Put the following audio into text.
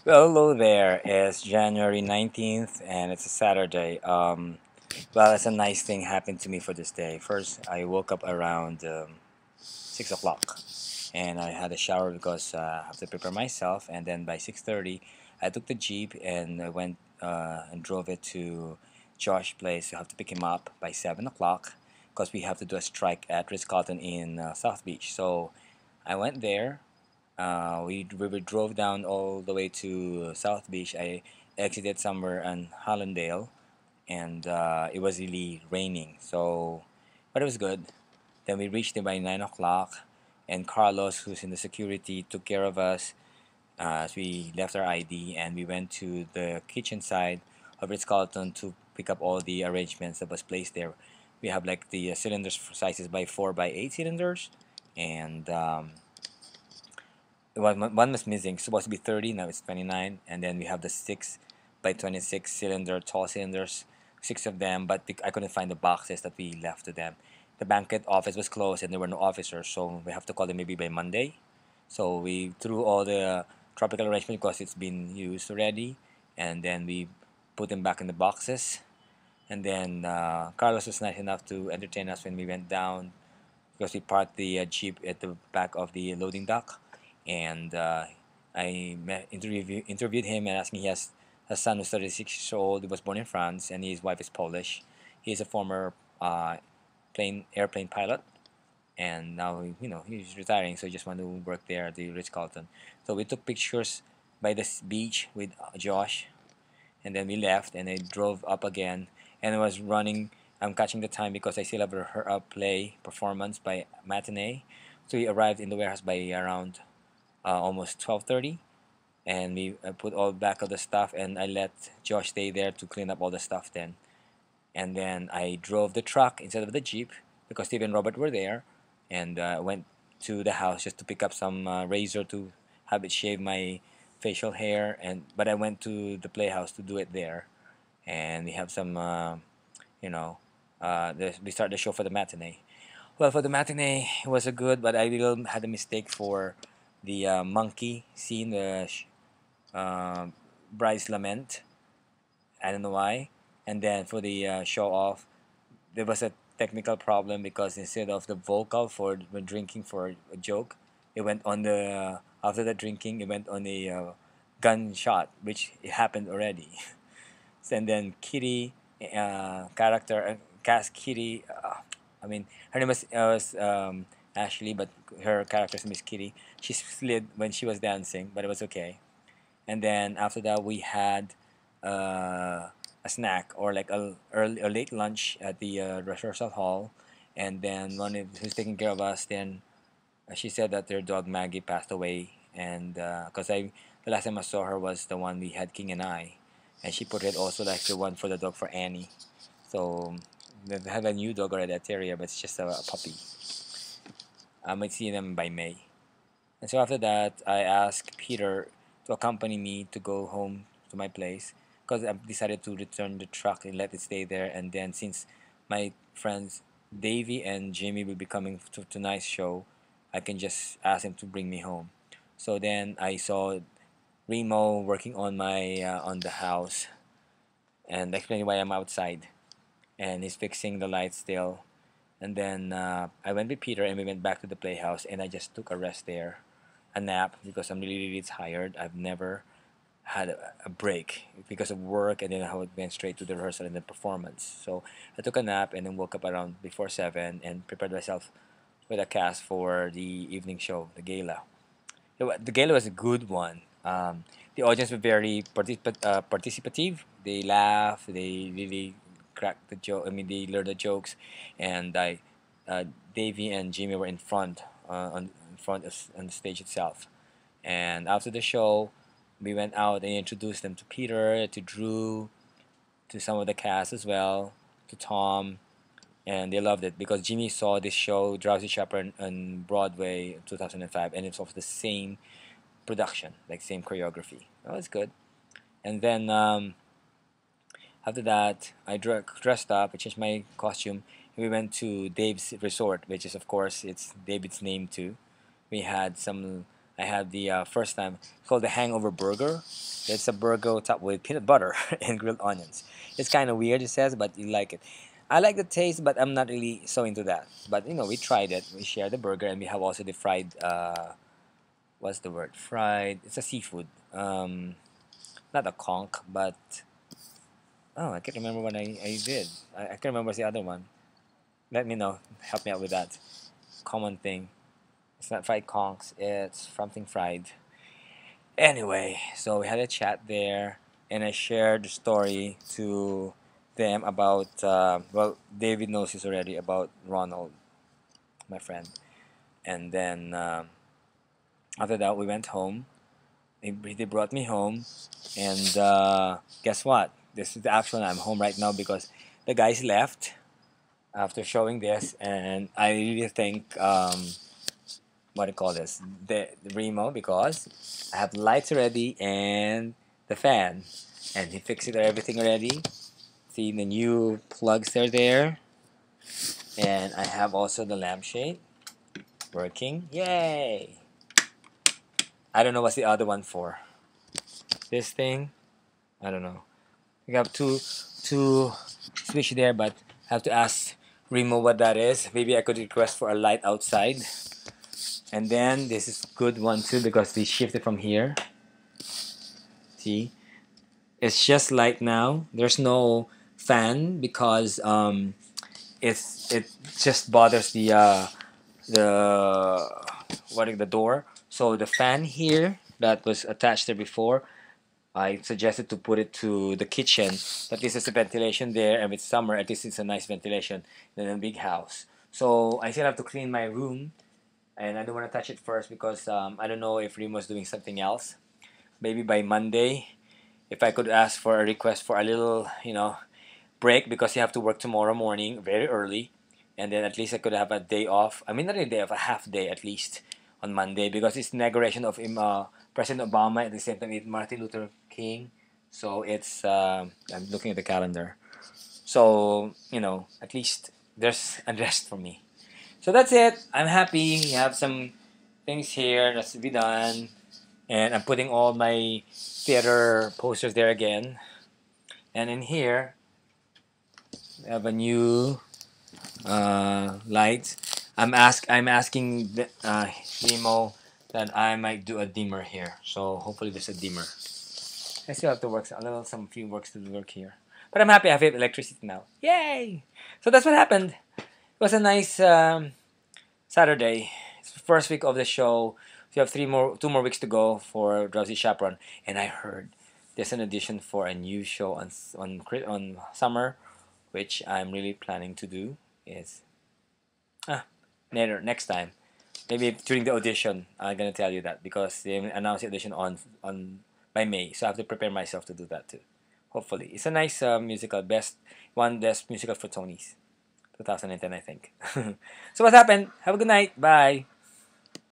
Well, hello there. It's January 19th and it's a Saturday. Well, it's a nice thing happened to me for this day. First, I woke up around 6 o'clock and I had a shower because I have to prepare myself. And then by 6:30, I took the Jeep and I went and drove it to Josh's place. I have to pick him up by 7 o'clock because we have to do a strike at Ritz-Carlton in South Beach. So I went there. We drove down all the way to South Beach. I exited somewhere in Hollandale, and it was really raining. So, but it was good. Then we reached there by 9 o'clock, and Carlos, who's in the security, took care of us as we left our ID, and we went to the kitchen side of Ritz Carlton to pick up all the arrangements that was placed there. We have like the cylinders for sizes by 4 by 8 cylinders, and one was missing. It's supposed to be 30, now it's 29. And then we have the 6 by 26 cylinder, tall cylinders, six of them, but I couldn't find the boxes that we left to them. The banquet office was closed and there were no officers, so we have to call them maybe by Monday. So we threw all the tropical arrangement because it's been used already, and then we put them back in the boxes. And then Carlos was nice enough to entertain us when we went down because we parked the Jeep at the back of the loading dock, and interviewed him and asked me. He has a son who's 36 years old. He was born in France, and his wife is Polish. He is a former airplane pilot, and now he's retiring, so he just want to work there at the Ritz Carlton. So we took pictures by this beach with Josh, and then we left and I drove up again and I was running. I'm catching the time because I still have a play performance by matinee. So we arrived in the warehouse by around almost 12:30, and we put all back of the stuff and I let Josh stay there to clean up all the stuff then. And then I drove the truck instead of the Jeep because Steve and Robert were there, and went to the house just to pick up some razor to have it shave my facial hair. And but I went to the playhouse to do it there, and we have some you know we start the show for the matinee. Well, for the matinee it was a good, but I little had a mistake for the monkey scene, the bride's lament. I don't know why. And then for the show off, there was a technical problem because instead of the vocal for when drinking for a joke, it went on the after the drinking, it went on a gunshot, which it happened already. And then Kitty character, cast Kitty. I mean, her name was Ashley, but her character's name is Kitty. She slid when she was dancing, but it was okay. And then after that, we had a snack or like a late lunch at the rehearsal hall. And then who's taking care of us, then she said that their dog Maggie passed away. And because the last time I saw her was the one we had, King and I, and she put it also like the one for the dog for Annie. So they have a new dog already, a terrier, but it's just a puppy. I might see them by May. And so after that, I asked Peter to accompany me to go home to my place because I decided to return the truck and let it stay there. And then since my friends Davey and Jimmy will be coming to tonight's show, I can just ask him to bring me home. So then I saw Remo working on my on the house and explaining why I'm outside, and he's fixing the lights still. And then I went with Peter and we went back to the playhouse and I just took a rest there, a nap because I'm really, really tired. I've never had a break because of work, and then I went straight to the rehearsal and the performance. So I took a nap and then woke up around before 7 and prepared myself with a cast for the evening show, the gala. The gala was a good one. The audience were very participative. They laughed. They really cracked the joke. I mean, they learned the jokes, and Davey and Jimmy were in front, in front of, on the stage itself. And after the show, we went out and introduced them to Peter, to Drew, to some of the cast as well, to Tom, and they loved it because Jimmy saw this show, Drowsy Shepherd, on Broadway in 2005, and it's of the same production, like same choreography. That was good. And then after that, I dressed up. I changed my costume. And we went to Dave's resort, which is of course it's David's name too. We had some. I had the first time. It's called the Hangover Burger. It's a burger topped with peanut butter and grilled onions. It's kind of weird, it says, but you like it. I like the taste, but I'm not really so into that. But we tried it. We shared the burger, and we have also the fried. What's the word? Fried. It's a seafood. Not a conch, but oh, I can't remember what I did. I can't remember the other one. Let me know. Help me out with that. Common thing. It's not fried conchs. It's something fried. Anyway, so we had a chat there, and I shared the story to them about. Well, David knows this already about Ronald, my friend, and then after that we went home. They brought me home, and guess what? This is the actual. I'm home right now because the guys left after showing this, and I really think what do you call this? The Remo, because I have lights already and the fan, and he fixed it everything already. See the new plugs are there, and I have also the lampshade working. Yay! I don't know what's the other one for. This thing, I don't know. We have two switch there, but I have to ask Remo what that is. Maybe I could request for a light outside. And then this is good one too because we shifted from here. See, it's just light now. There's no fan because it just bothers the the door. So the fan here that was attached there before, I suggested to put it to the kitchen. At least there's a ventilation there, and with summer, at least it's a nice ventilation in a big house. So I still have to clean my room, and I don't want to touch it first because I don't know if Remo's doing something else. Maybe by Monday, if I could ask for a request for a little, break because you have to work tomorrow morning very early, and then at least I could have a day off. I mean, not a day off, a half day at least on Monday because it's inauguration of President Obama at the same time with Martin Luther King. So it's I'm looking at the calendar. So at least there's a rest for me. So that's it. I'm happy. We have some things here that's to be done. And I'm putting all my theater posters there again. And in here, we have a new light. I'm asking Nemo that I might do a dimmer here. So hopefully there's a dimmer. I still have to work some few works to work here. But I'm happy I have electricity now. Yay! So that's what happened. It was a nice Saturday. It's the first week of the show. We have 2 more weeks to go for Drowsy Chaperone, and I heard there's an audition for a new show on summer, which I'm really planning to do. Is later next time, maybe during the audition, I'm gonna tell you that because they announced the audition on by May, so I have to prepare myself to do that too. Hopefully, it's a nice musical, best musical for Tony's 2010, I think. So what happened? Have a good night. Bye.